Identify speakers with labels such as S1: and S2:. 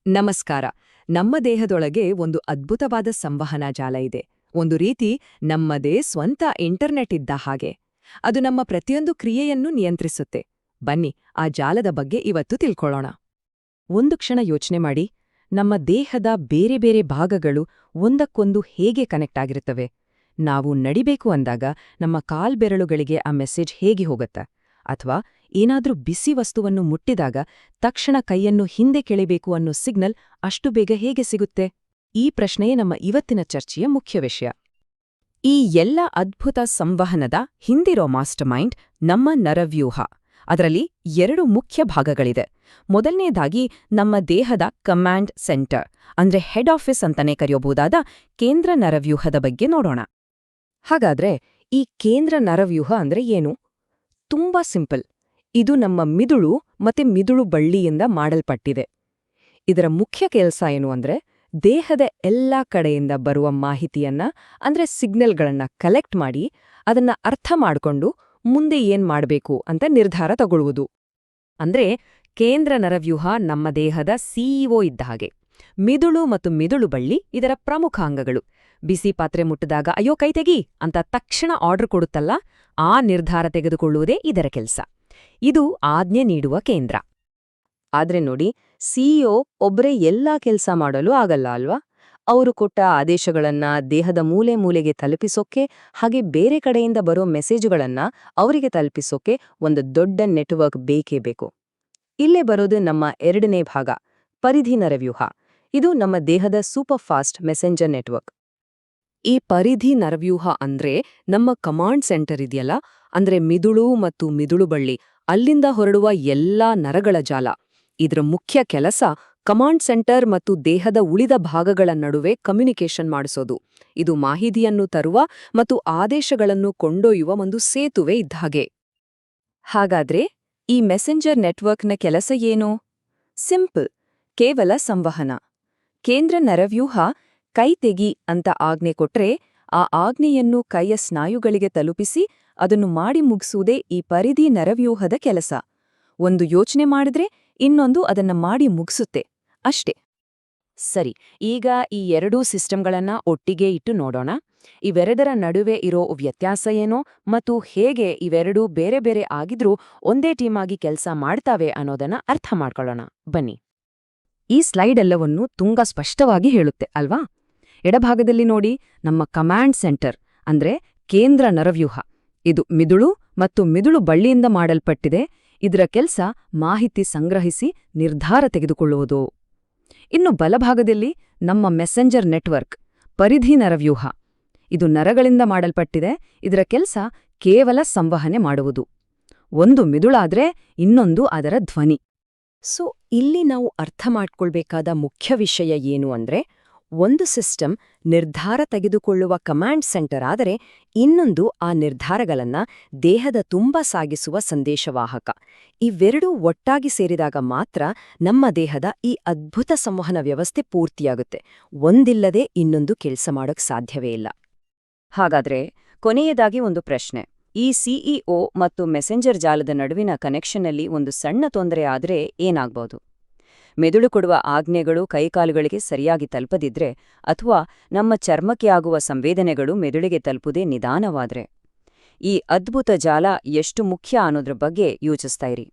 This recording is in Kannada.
S1: ನಮಸ್ಕಾರ. ನಮ್ಮ ದೇಹದೊಳಗೆ ಒಂದು ಅದ್ಭುತವಾದ ಸಂವಹನ ಜಾಲ ಇದೆ. ಒಂದು ರೀತಿ ನಮ್ಮದೇ ಸ್ವಂತ ಇಂಟರ್ನೆಟ್ ಇದ್ದ ಹಾಗೆ. ಅದು ನಮ್ಮ ಪ್ರತಿಯೊಂದು ಕ್ರಿಯೆಯನ್ನು ನಿಯಂತ್ರಿಸುತ್ತೆ. ಬನ್ನಿ ಆ ಜಾಲದ ಬಗ್ಗೆ ಇವತ್ತು ತಿಳ್ಕೊಳ್ಳೋಣ. ಒಂದು ಕ್ಷಣ ಯೋಚನೆ ಮಾಡಿ, ನಮ್ಮ ದೇಹದ ಬೇರೆ ಬೇರೆ ಭಾಗಗಳು ಒಂದಕ್ಕೊಂದು ಹೇಗೆ ಕನೆಕ್ಟ್ ಆಗಿರುತ್ತವೆ. ನಾವು ನಡಿಬೇಕು ಅಂದಾಗ ನಮ್ಮ ಕಾಲ್ಬೆರಳುಗಳಿಗೆ ಆ ಮೆಸೇಜ್ ಹೇಗೆ ಹೋಗುತ್ತೆ, ಅಥವಾ ಏನಾದ್ರೂ ಬಿಸಿ ವಸ್ತುವನ್ನು ಮುಟ್ಟಿದಾಗ ತಕ್ಷಣ ಕೈಯನ್ನು ಹಿಂದೆ ಕೆಳಿಬೇಕು ಅನ್ನೋ ಸಿಗ್ನಲ್ ಅಷ್ಟು ಬೇಗ ಹೇಗೆ ಸಿಗುತ್ತೆ? ಈ ಪ್ರಶ್ನೆಯೇ ನಮ್ಮ ಇವತ್ತಿನ ಚರ್ಚೆಯ ಮುಖ್ಯ ವಿಷಯ. ಈ ಎಲ್ಲ ಅದ್ಭುತ ಸಂವಹನದ ಹಿಂದಿರೋ ಮಾಸ್ಟರ್ ಮೈಂಡ್ ನಮ್ಮ ನರವ್ಯೂಹ. ಅದರಲ್ಲಿ 2 ಮುಖ್ಯ ಭಾಗಗಳಿದೆ. ಮೊದಲನೇದಾಗಿ ನಮ್ಮ ದೇಹದ ಕಮಾಂಡ್ ಸೆಂಟರ್, ಅಂದ್ರೆ ಹೆಡ್ ಆಫೀಸ್ ಅಂತಾನೆ ಕರೆಯಬಹುದಾದ ಕೇಂದ್ರ ನರವ್ಯೂಹದ ಬಗ್ಗೆ ನೋಡೋಣ. ಹಾಗಾದ್ರೆ ಈ ಕೇಂದ್ರ ನರವ್ಯೂಹ ಅಂದ್ರೆ ಏನು? ತುಂಬಾ ಸಿಂಪಲ್. ಇದು ನಮ್ಮ ಮಿದುಳು ಮತ್ತೆ ಮಿದುಳು ಬಳ್ಳಿಯಿಂದ ಮಾಡಲ್ಪಟ್ಟಿದೆ. ಇದರ ಮುಖ್ಯ ಕೆಲಸ ಏನು ಅಂದ್ರೆ, ದೇಹದ ಎಲ್ಲಾ ಕಡೆಯಿಂದ ಬರುವ ಮಾಹಿತಿಯನ್ನ, ಅಂದ್ರೆ ಸಿಗ್ನಲ್ಗಳನ್ನ ಕಲೆಕ್ಟ್ ಮಾಡಿ ಅದನ್ನ ಅರ್ಥ ಮಾಡ್ಕೊಂಡು ಮುಂದೆ ಏನ್ ಮಾಡ್ಬೇಕು ಅಂತ ನಿರ್ಧಾರ ತಗೊಳ್ಳುವುದು. ಅಂದ್ರೆ ಕೇಂದ್ರ ನರವ್ಯೂಹ ನಮ್ಮ ದೇಹದ ಸಿಇಒ ಇದ್ದ ಹಾಗೆ. ಮಿದುಳು ಮತ್ತು ಮಿದುಳು ಬಳ್ಳಿ ಇದರ ಪ್ರಮುಖ ಅಂಗಗಳು. ಬಿಸಿ ಪಾತ್ರೆ ಮುಟ್ಟಿದಾಗ ಅಯ್ಯೋ ಕೈ ತೆಗಿ ಅಂತ ತಕ್ಷಣ ಆರ್ಡರ್ ಕೊಡುತ್ತಲ್ಲ, ಆ ನಿರ್ಧಾರ ತೆಗೆದುಕೊಳ್ಳುವುದೇ ಇದರ ಕೆಲಸ. ಇದು ಆಜ್ಞೆ ನೀಡುವ ಕೇಂದ್ರ. ಆದ್ರೆ ನೋಡಿ, ಸಿಇಒ ಒಬ್ರೇ ಎಲ್ಲಾ ಕೆಲಸ ಮಾಡಲು ಆಗಲ್ಲ ಅಲ್ವಾ? ಅವರು ಕೊಟ್ಟ ಆದೇಶಗಳನ್ನ ದೇಹದ ಮೂಲೆ ಮೂಲೆಗೆ ತಲುಪಿಸೋಕೆ, ಹಾಗೆ ಬೇರೆ ಕಡೆಯಿಂದ ಬರೋ ಮೆಸೇಜುಗಳನ್ನ ಅವರಿಗೆ ತಲುಪಿಸೋಕೆ ಒಂದು ದೊಡ್ಡ ನೆಟ್ವರ್ಕ್ ಬೇಕೇ ಬೇಕು. ಇಲ್ಲೇ ಬರೋದು ನಮ್ಮ 2ನೇ ಭಾಗ, ಪರಿಧಿ ನರವ್ಯೂಹ. ಇದು ನಮ್ಮ ದೇಹದ ಸೂಪರ್ ಫಾಸ್ಟ್ ಮೆಸೆಂಜರ್ ನೆಟ್ವರ್ಕ್. ಈ ಪರಿಧಿ ನರವ್ಯೂಹ ಅಂದ್ರೆ ನಮ್ಮ ಕಮಾಂಡ್ ಸೆಂಟರ್ ಇದೆಯಲ್ಲ, ಅಂದ್ರೆ ಮಿದುಳು ಮತ್ತು ಮಿದುಳು ಬಳ್ಳಿ, ಅಲ್ಲಿಂದ ಹೊರಡುವ ಎಲ್ಲಾ ನರಗಳ ಜಾಲ. ಇದರ ಮುಖ್ಯ ಕೆಲಸ ಕಮಾಂಡ್ ಸೆಂಟರ್ ಮತ್ತು ದೇಹದ ಉಳಿದ ಭಾಗಗಳ ನಡುವೆ ಕಮ್ಯುನಿಕೇಷನ್ ಮಾಡಿಸೋದು. ಇದು ಮಾಹಿತಿಯನ್ನು ತರುವ ಮತ್ತು ಆದೇಶಗಳನ್ನು ಕೊಂಡೊಯ್ಯುವ ಒಂದು ಸೇತುವೆ ಇದ್ದ ಹಾಗೆ. ಹಾಗಾದ್ರೆ ಈ ಮೆಸೆಂಜರ್ ನೆಟ್ವರ್ಕ್ನ ಕೆಲಸ ಏನು? ಸಿಂಪಲ್, ಕೇವಲ ಸಂವಹನ. ಕೇಂದ್ರ ನರವ್ಯೂಹ ಕೈ ತೆಗಿ ಅಂತ ಆಜ್ಞೆ ಕೊಟ್ರೆ, ಆ ಆಜ್ಞೆಯನ್ನು ಕೈಯ ಸ್ನಾಯುಗಳಿಗೆ ತಲುಪಿಸಿ ಅದನ್ನು ಮಾಡಿ ಮುಗಿಸುವುದೇ ಈ ಪರಿಧಿ ನರವ್ಯೂಹದ ಕೆಲಸ. ಒಂದು ಯೋಚನೆ ಮಾಡಿದ್ರೆ ಇನ್ನೊಂದು ಅದನ್ನ ಮಾಡಿ ಮುಗಿಸುತ್ತೆ ಅಷ್ಟೇ. ಸರಿ, ಈಗ ಈ 2 ಸಿಸ್ಟಮ್ಗಳನ್ನ ಒಟ್ಟಿಗೆ ಇಟ್ಟು ನೋಡೋಣ. ಇವೆರಡರ ನಡುವೆ ಇರೋ ವ್ಯತ್ಯಾಸ ಏನೋ ಮತ್ತು ಹೇಗೆ ಇವೆರಡೂ ಬೇರೆ ಬೇರೆ ಆಗಿದ್ರೂ ಒಂದೇ ಟೀಮಾಗಿ ಕೆಲಸ ಮಾಡ್ತಾವೆ ಅನ್ನೋದನ್ನ ಅರ್ಥ ಮಾಡ್ಕೊಳ್ಳೋಣ ಬನ್ನಿ. ಈ ಸ್ಲೈಡ್ ಎಲ್ಲವನ್ನೂ ತುಂಬಾ ಸ್ಪಷ್ಟವಾಗಿ ಹೇಳುತ್ತೆ ಅಲ್ವಾ? ಎಡಭಾಗದಲ್ಲಿ ನೋಡಿ, ನಮ್ಮ ಕಮಾಂಡ್ ಸೆಂಟರ್ ಅಂದ್ರೆ ಕೇಂದ್ರ ನರವ್ಯೂಹ. ಇದು ಮಿದುಳು ಮತ್ತು ಮಿದುಳು ಬಳ್ಳಿಯಿಂದ ಮಾಡಲ್ಪಟ್ಟಿದೆ. ಇದರ ಕೆಲಸ ಮಾಹಿತಿ ಸಂಗ್ರಹಿಸಿ ನಿರ್ಧಾರ ತೆಗೆದುಕೊಳ್ಳುವುದು. ಇನ್ನು ಬಲಭಾಗದಲ್ಲಿ ನಮ್ಮ ಮೆಸೆಂಜರ್ ನೆಟ್ವರ್ಕ್, ಪರಿಧಿ ನರವ್ಯೂಹ. ಇದು ನರಗಳಿಂದ ಮಾಡಲ್ಪಟ್ಟಿದೆ. ಇದರ ಕೆಲಸ ಕೇವಲ ಸಂವಹನೆ ಮಾಡುವುದು. ಒಂದು ಮಿದುಳಾದ್ರೆ ಇನ್ನೊಂದು ಅದರ ಧ್ವನಿ. ಸೊ ಇಲ್ಲಿ ನಾವು ಅರ್ಥ ಮಾಡ್ಕೊಳ್ಬೇಕಾದ ಮುಖ್ಯ ವಿಷಯ ಏನು ಅಂದ್ರೆ, ಒಂದು ಸಿಸ್ಟಮ್ ನಿರ್ಧಾರ ತೆಗೆದುಕೊಳ್ಳುವ ಕಮಾಂಡ್ ಸೆಂಟರ್ ಆದರೆ, ಇನ್ನೊಂದು ಆ ನಿರ್ಧಾರಗಳನ್ನ ದೇಹದ ತುಂಬ ಸಾಗಿಸುವ ಸಂದೇಶವಾಹಕ. ಇವೆರಡೂ ಒಟ್ಟಾಗಿ ಸೇರಿದಾಗ ಮಾತ್ರ ನಮ್ಮ ದೇಹದ ಈ ಅದ್ಭುತ ಸಂವಹನ ವ್ಯವಸ್ಥೆ ಪೂರ್ತಿಯಾಗುತ್ತೆ. ಒಂದಿಲ್ಲದೆ ಇನ್ನೊಂದು ಕೆಲಸ ಮಾಡೋಕ್ ಸಾಧ್ಯವೇ ಇಲ್ಲ. ಹಾಗಾದ್ರೆ ಕೊನೆಯದಾಗಿ ಒಂದು ಪ್ರಶ್ನೆ. ಈ ಸಿಇಒ ಮತ್ತು ಮೆಸೆಂಜರ್ ಜಾಲದ ನಡುವಿನ ಕನೆಕ್ಷನ್ನಲ್ಲಿ ಒಂದು ಸಣ್ಣ ತೊಂದರೆ ಆದ್ರೆ ಏನಾಗ್ಬೋದು? ಮೆದುಳು ಕೊಡುವ ಆಜ್ಞೆಗಳು ಕೈಕಾಲುಗಳಿಗೆ ಸರಿಯಾಗಿ ತಲುಪದಿದ್ರೆ, ಅಥವಾ ನಮ್ಮ ಚರ್ಮಕ್ಕೆ ಆಗುವ ಸಂವೇದನೆಗಳು ಮೆದುಳಿಗೆ ತಲುಪುದೇ ನಿಧಾನವಾದ್ರೆ, ಈ ಅದ್ಭುತ ಜಾಲ ಎಷ್ಟು ಮುಖ್ಯ ಅನ್ನೋದ್ರ ಬಗ್ಗೆ ಯೋಚಿಸ್ತಾ ಇರಿ.